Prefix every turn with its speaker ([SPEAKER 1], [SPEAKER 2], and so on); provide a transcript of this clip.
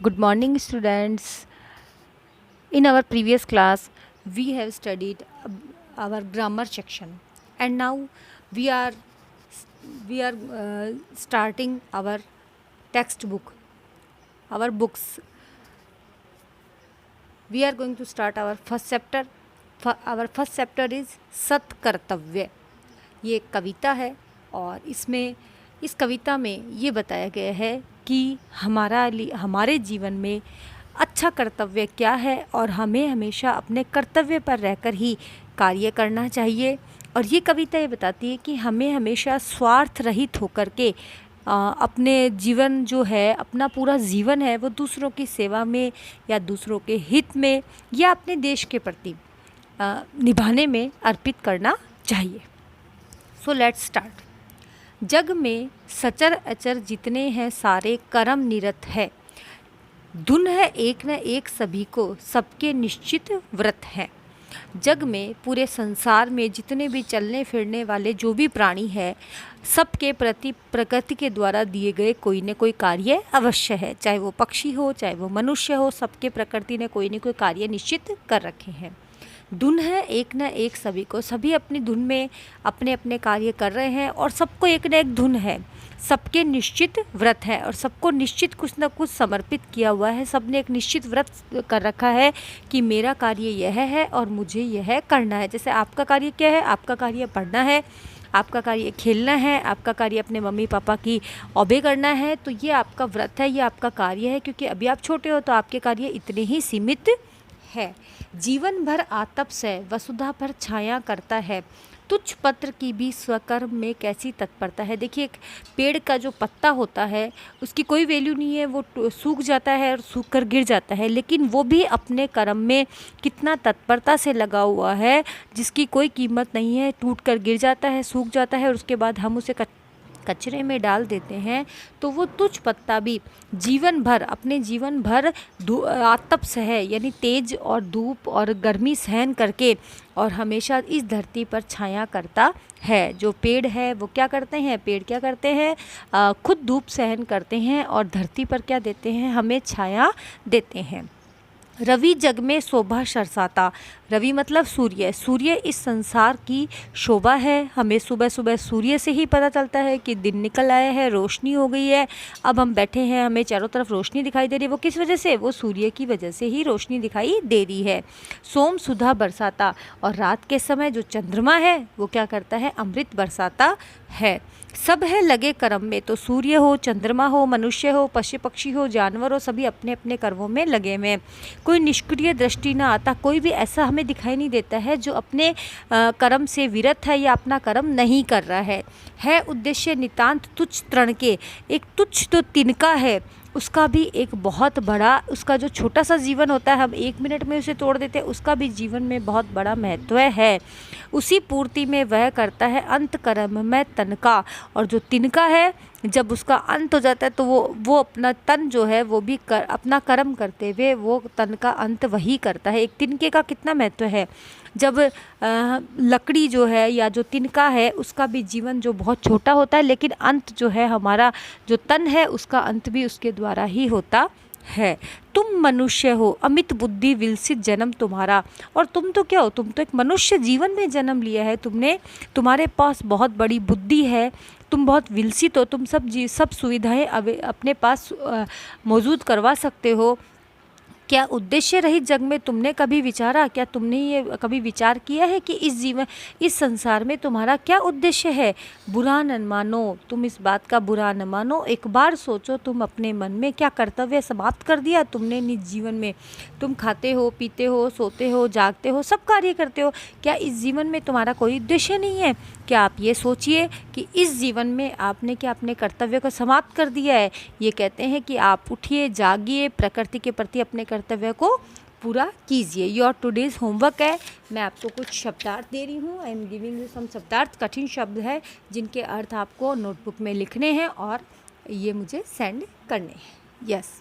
[SPEAKER 1] Good morning, students. In our previous class, we have studied our grammar section, and now we are starting our textbook, our books. We are going to start our first chapter. Our first chapter is सत कर्तव्य. ये एक कविता है और इस कविता में ये बताया गया है कि हमारे जीवन में अच्छा कर्तव्य क्या है और हमें हमेशा अपने कर्तव्य पर रहकर ही कार्य करना चाहिए। और ये कविता ये बताती है कि हमें हमेशा स्वार्थ रहित होकर के अपने जीवन जो है, अपना पूरा जीवन है, वो दूसरों की सेवा में या दूसरों के हित में या अपने देश के प्रति निभाने में अर्पित करना चाहिए। So let's start. जग में सचर अचर जितने हैं सारे कर्म निरत है, धुन है एक न एक सभी को सबके निश्चित व्रत हैं। जग में पूरे संसार में जितने भी चलने फिरने वाले जो भी प्राणी है, सबके प्रति प्रकृति के द्वारा दिए गए कोई न कोई कार्य अवश्य है। चाहे वो पक्षी हो, चाहे वो मनुष्य हो, सबके प्रकृति ने कोई न कोई कार्य निश्चित कर रखे हैं। धुन है एक न एक सभी को, सभी अपनी धुन में अपने अपने कार्य कर रहे हैं और सबको एक न एक धुन है। सबके निश्चित व्रत है और सबको निश्चित कुछ न कुछ समर्पित किया हुआ है। सबने एक निश्चित व्रत कर रखा है कि मेरा कार्य यह है और मुझे यह करना है। जैसे आपका कार्य क्या है? आपका कार्य पढ़ना है, आपका कार्य खेलना है, आपका कार्य अपने मम्मी पापा की ओबे करना है। तो ये आपका व्रत है, ये आपका कार्य है, क्योंकि अभी आप छोटे हो तो आपके कार्य इतने ही सीमित है। जीवन भर आतप से वसुधा पर छाया करता है, तुच्छ पत्र की भी स्वकर्म में कैसी तत्परता है। देखिए, एक पेड़ का जो पत्ता होता है उसकी कोई वैल्यू नहीं है, वो सूख जाता है और सूख कर गिर जाता है, लेकिन वो भी अपने कर्म में कितना तत्परता से लगा हुआ है, जिसकी कोई कीमत नहीं है। टूट कर गिर जाता है, सूख जाता है और उसके बाद हम उसे कचरे में डाल देते हैं। तो वो तुच्छ पत्ता भी अपने जीवन भर आतप सह, यानी तेज और धूप और गर्मी सहन करके और हमेशा इस धरती पर छाया करता है। जो पेड़ है वो क्या करते हैं? पेड़ क्या करते हैं? खुद धूप सहन करते हैं और धरती पर क्या देते हैं? हमें छाया देते हैं। रवि जग में शोभा सरसाता, रवि मतलब सूर्य। सूर्य इस संसार की शोभा है। हमें सुबह सुबह सूर्य से ही पता चलता है कि दिन निकल आया है, रोशनी हो गई है। अब हम बैठे हैं, हमें चारों तरफ रोशनी दिखाई दे रही है। वो किस वजह से? वो सूर्य की वजह से ही रोशनी दिखाई दे रही है। सोम सुधा बरसाता, और रात के समय जो चंद्रमा है वो क्या करता है? अमृत बरसाता है। सब है लगे कर्म में, तो सूर्य हो, चंद्रमा हो, मनुष्य हो, पशु पक्षी हो, जानवर हो, सभी अपने अपने कर्मों में लगे हुए हैं। कोई निष्क्रिय दृष्टि ना आता, कोई भी ऐसा हमें दिखाई नहीं देता है जो अपने कर्म से विरत है या अपना कर्म नहीं कर रहा है उद्देश्य नितांत तुच्छ तृण के। एक तुच्छ तो तिनका है, उसका भी एक बहुत बड़ा, उसका जो छोटा सा जीवन होता है, हम 1 मिनट में उसे तोड़ देते हैं, उसका भी जीवन में बहुत बड़ा महत्व है। उसी पूर्ति में वह करता है अंत कर्म में तन का। और जो तिनका है, जब उसका अंत हो जाता है तो वो अपना तन जो है वो भी अपना कर्म करते हुए वो तन का अंत वही करता है। एक तिनके का कितना महत्व है। जब लकड़ी जो है या जो तिनका है उसका भी जीवन जो बहुत छोटा होता है, लेकिन अंत जो है, हमारा जो तन है, उसका अंत भी उसके द्वारा ही होता है। तुम मनुष्य हो, अमित बुद्धि विलसित जन्म तुम्हारा। और तुम तो क्या हो? तुम तो एक मनुष्य जीवन में जन्म लिया है तुमने। तुम्हारे पास बहुत बड़ी बुद्धि है, तुम बहुत विलसित हो, तुम सब सुविधाएं अपने पास मौजूद करवा सकते हो। क्या उद्देश्य रहित जग में तुमने कभी विचारा? क्या तुमने ये कभी विचार किया है कि इस संसार में तुम्हारा क्या उद्देश्य है? बुरा न मानो, तुम इस बात का बुरा न मानो। एक बार सोचो, तुम अपने मन में क्या कर्तव्य समाप्त कर दिया तुमने निज जीवन में? तुम खाते हो, पीते हो, सोते हो, जागते हो, सब कार्य करते हो। क्या इस जीवन में तुम्हारा कोई उद्देश्य नहीं है? क्या आप ये सोचिए कि इस जीवन में आपने क्या अपने कर्तव्य को समाप्त कर दिया है? ये कहते हैं कि आप उठिए, जागिए, प्रकृति के प्रति अपने कर्तव्य को पूरा कीजिए। योर टुडेज होमवर्क है, मैं आपको कुछ शब्दार्थ दे रही हूँ। I am giving you some शब्दार्थ। कठिन शब्द है जिनके अर्थ आपको नोटबुक में लिखने हैं और ये मुझे सेंड करने हैं। यस।